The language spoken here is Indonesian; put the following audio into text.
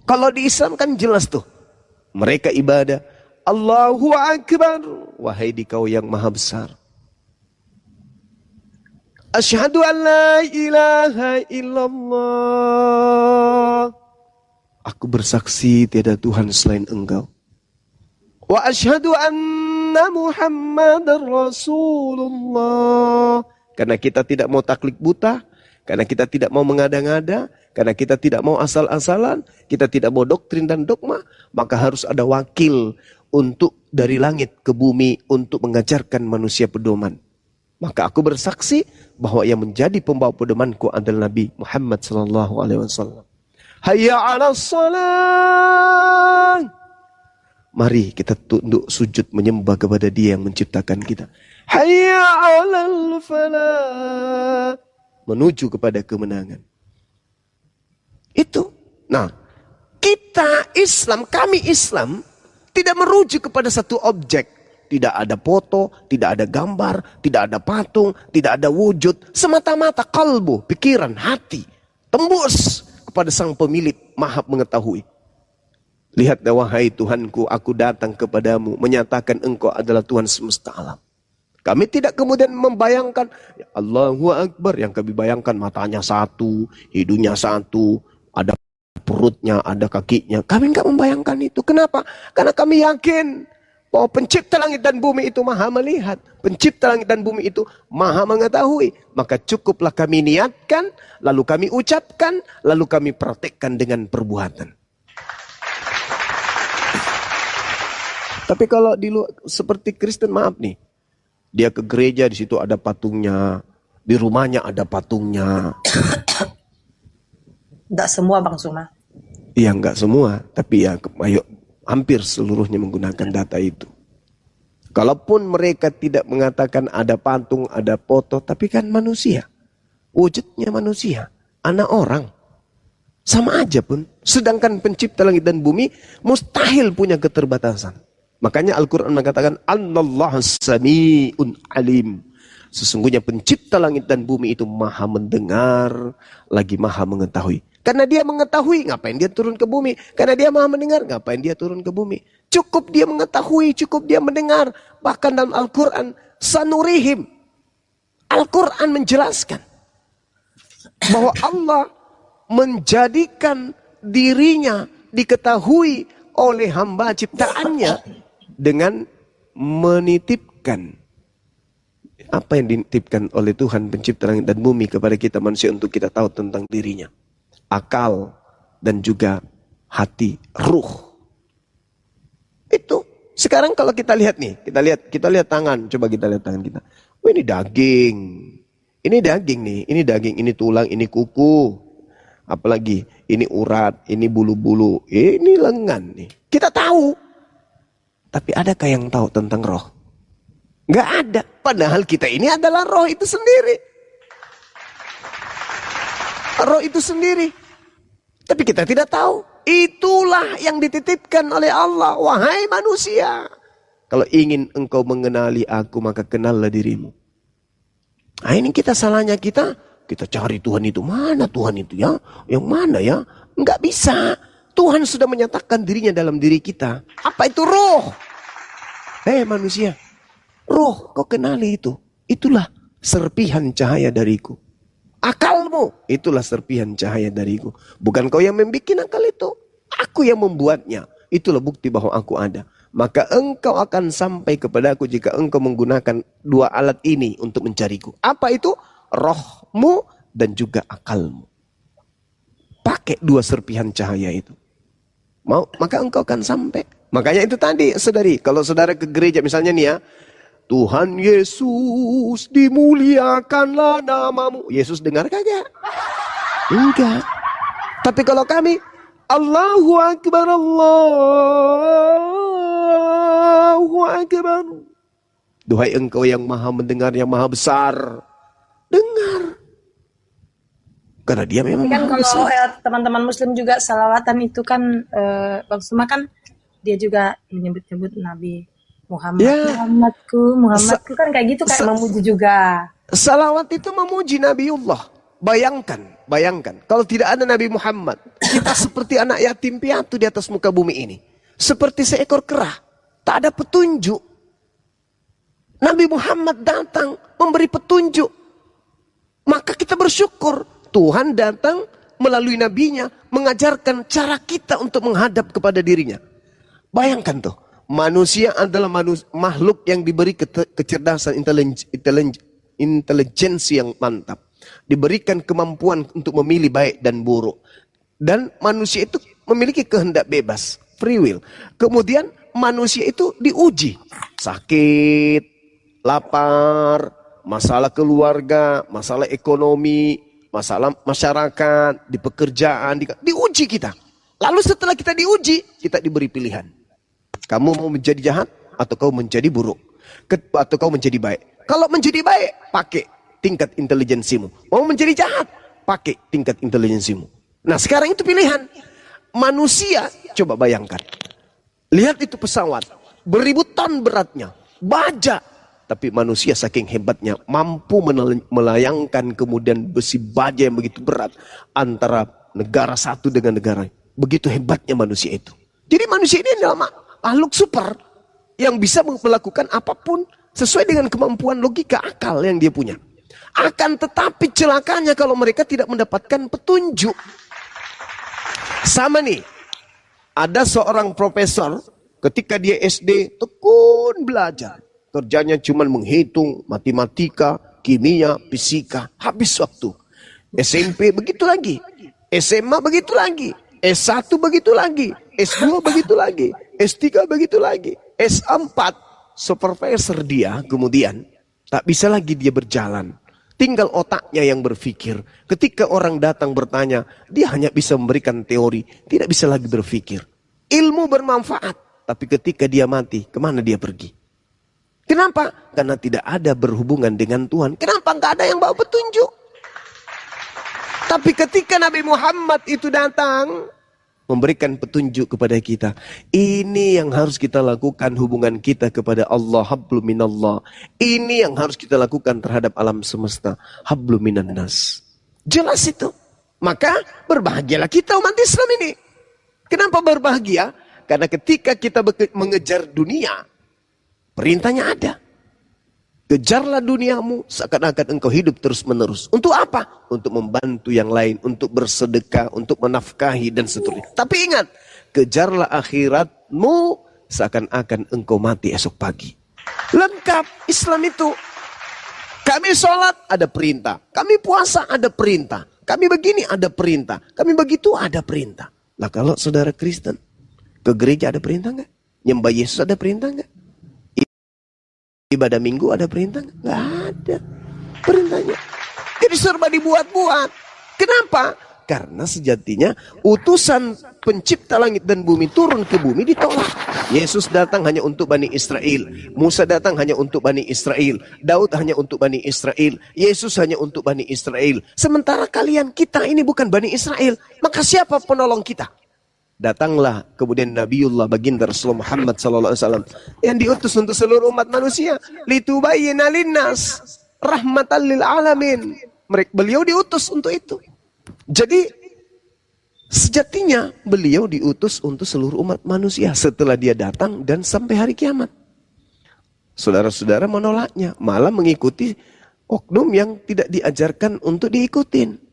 Kalau di Islam kan jelas tuh. Mereka ibadah. Allahu Akbar. Wahai dikau yang maha besar. Asyhadu an la ilaha illallah. Aku bersaksi tiada Tuhan selain engkau. Wa asyhadu anna Muhammadar Rasulullah. Karena kita tidak mau taklid buta, karena kita tidak mau mengada-ngada, karena kita tidak mau asal-asalan, kita tidak mau doktrin dan dogma, maka harus ada wakil untuk dari langit ke bumi untuk mengajarkan manusia pedoman. Maka aku bersaksi bahwa yang menjadi pembawa pedomanku adalah Nabi Muhammad SAW. Hayya 'alas shalah. Mari kita tunduk sujud menyembah kepada Dia yang menciptakan kita. Hayya 'alal falah. Menuju kepada kemenangan. Itu. Nah, kita Islam, kami Islam tidak merujuk kepada satu objek. Tidak ada foto, tidak ada gambar, tidak ada patung, tidak ada wujud. Semata-mata kalbu, pikiran, hati. Tembus kepada Sang Pemilik Maha Mengetahui. Lihat, wahai Tuhanku, aku datang kepadamu menyatakan Engkau adalah Tuhan semesta alam. Kami tidak kemudian membayangkan ya Allahu Akbar, yang kami bayangkan matanya satu, hidungnya satu, ada perutnya, ada kakinya. Kami enggak membayangkan itu. Kenapa? Karena kami yakin bahwa pencipta langit dan bumi itu maha melihat. Pencipta langit dan bumi itu maha mengetahui. Maka cukuplah kami niatkan, lalu kami ucapkan, lalu kami praktekkan dengan perbuatan. Tapi kalau di luar, seperti Kristen, maaf nih. Dia ke gereja, di situ ada patungnya. Di rumahnya ada patungnya. Enggak semua Bang Suma. Iya, enggak semua. Tapi ya, ayo, hampir seluruhnya menggunakan data itu. Kalaupun mereka tidak mengatakan ada patung, ada foto, tapi kan manusia. Wujudnya manusia. Anak orang. Sama aja pun. Sedangkan pencipta langit dan bumi mustahil punya keterbatasan. Makanya Al-Quran mengatakan Annallahu sami'un alim. Sesungguhnya pencipta langit dan bumi itu maha mendengar, lagi maha mengetahui. Karena Dia mengetahui, ngapain Dia turun ke bumi? Karena Dia maha mendengar, ngapain Dia turun ke bumi? Cukup Dia mengetahui, cukup Dia mendengar. Bahkan dalam Al-Quran, sanurihim. Al-Quran menjelaskan bahwa Allah menjadikan dirinya diketahui oleh hamba ciptaannya dengan menitipkan apa yang dititipkan oleh Tuhan pencipta langit dan bumi kepada kita manusia untuk kita tahu tentang dirinya. Akal dan juga hati, ruh. Itu. Sekarang kalau kita lihat nih, kita lihat tangan, coba kita lihat tangan kita. Oh, ini daging. Ini daging nih, ini daging, ini tulang, ini kuku. Apalagi ini urat, ini bulu-bulu, ini lengan nih. Kita tahu. Tapi adakah yang tahu tentang roh? Nggak ada. Padahal kita ini adalah roh itu sendiri. Roh itu sendiri. Tapi kita tidak tahu. Itulah yang dititipkan oleh Allah. Wahai manusia. Kalau ingin engkau mengenali aku, maka kenallah dirimu. Nah, ini kita salahnya kita cari Tuhan itu. Mana Tuhan itu ya? Yang mana ya? Enggak bisa. Tuhan sudah menyatakan dirinya dalam diri kita. Apa itu roh? Hei manusia. Roh, kau kenali itu. Itulah serpihan cahaya dariku. Akalmu, itulah serpihan cahaya dariku. Bukan kau yang membuat akal itu. Aku yang membuatnya. Itulah bukti bahwa aku ada. Maka engkau akan sampai kepadaku jika engkau menggunakan dua alat ini untuk mencariku. Apa itu? Rohmu dan juga akalmu. Pakai dua serpihan cahaya itu. Maka engkau akan sampai. Makanya itu tadi, saudari. Kalau saudara ke gereja misalnya nih ya. Tuhan Yesus dimuliakanlah namamu. Yesus dengar kagak? Enggak. Tapi kalau kami, Allahu Akbar, Allahu Akbar. Duhai engkau yang maha mendengar, yang maha besar. Dengar. Karena Dia memang kan maha kalau besar. teman-teman muslim juga salawatan itu kan Bang Suma kan dia juga menyebut-nyebut Nabi Muhammad. Ya. Muhammadku kan kayak gitu, kayak memuji juga. Salawat itu memuji Nabiullah. Bayangkan bayangkan, kalau tidak ada Nabi Muhammad, kita seperti anak yatim piatu di atas muka bumi ini. Seperti seekor kera, tak ada petunjuk. Nabi Muhammad datang memberi petunjuk. Maka kita bersyukur, Tuhan datang melalui nabinya, mengajarkan cara kita untuk menghadap kepada dirinya. Bayangkan tuh, manusia adalah makhluk yang diberi kecerdasan, intelijensi yang mantap. Diberikan kemampuan untuk memilih baik dan buruk. Dan manusia itu memiliki kehendak bebas, free will. Kemudian manusia itu diuji. Sakit, lapar, masalah keluarga, masalah ekonomi, masalah masyarakat, di pekerjaan, diuji kita. Lalu setelah kita diuji, kita diberi pilihan. Kamu mau menjadi jahat atau kau menjadi buruk? Atau kau menjadi baik? Kalau menjadi baik, pakai tingkat intelijensimu. Mau menjadi jahat, pakai tingkat intelijensimu. Nah sekarang itu pilihan. Manusia, coba bayangkan. Lihat itu pesawat, beribu ton beratnya, baja. Tapi manusia saking hebatnya, mampu melayangkan kemudian besi baja yang begitu berat antara negara satu dengan negara. Begitu hebatnya manusia itu. Jadi manusia ini adalah makhluk super yang bisa melakukan apapun sesuai dengan kemampuan logika akal yang dia punya. Akan tetapi celakanya kalau mereka tidak mendapatkan petunjuk. Sama nih, ada seorang profesor ketika dia SD tekun belajar. Kerjanya cuma menghitung matematika, kimia, fisika. Habis waktu. SMP begitu lagi. SMA begitu lagi. S1 begitu lagi. S2 begitu lagi. S3 begitu lagi. S4. Supervisor dia kemudian tak bisa lagi dia berjalan. Tinggal otaknya yang berpikir. Ketika orang datang bertanya, dia hanya bisa memberikan teori. Tidak bisa lagi berpikir. Ilmu bermanfaat. Tapi ketika dia mati, kemana dia pergi? Kenapa? Karena tidak ada berhubungan dengan Tuhan. Kenapa nggak ada yang bawa petunjuk? Tapi ketika Nabi Muhammad itu datang, memberikan petunjuk kepada kita. Ini yang harus kita lakukan hubungan kita kepada Allah. Hablum minallah. Ini yang harus kita lakukan terhadap alam semesta. Hablum minan nas. Jelas itu. Maka berbahagialah kita umat Islam ini. Kenapa berbahagia? Karena ketika kita mengejar dunia, perintahnya ada. Kejarlah duniamu seakan-akan engkau hidup terus menerus. Untuk apa? Untuk membantu yang lain, untuk bersedekah, untuk menafkahi dan seterusnya. Tapi ingat, kejarlah akhiratmu seakan-akan engkau mati esok pagi. Lengkap Islam itu. Kami sholat ada perintah, kami puasa ada perintah, kami begini ada perintah, kami begitu ada perintah. Lah kalau saudara Kristen, ke gereja ada perintah enggak? Nyembah Yesus ada perintah enggak? Ibadah minggu ada perintah? Nggak ada perintahnya. Jadi serba dibuat-buat. Kenapa? Karena sejatinya utusan pencipta langit dan bumi turun ke bumi ditolak. Yesus datang hanya untuk Bani Israel. Musa datang hanya untuk Bani Israel. Daud hanya untuk Bani Israel. Yesus hanya untuk Bani Israel. Sementara kalian, kita ini bukan Bani Israel. Maka siapa penolong kita? Datanglah kemudian Nabiullah baginda Rasulullah Muhammad SAW yang diutus untuk seluruh umat manusia. Litubayyina linnas rahmatan lil alamin. Beliau diutus untuk itu. Jadi sejatinya beliau diutus untuk seluruh umat manusia setelah dia datang dan sampai hari kiamat. Saudara-saudara menolaknya, malah mengikuti oknum yang tidak diajarkan untuk diikutin.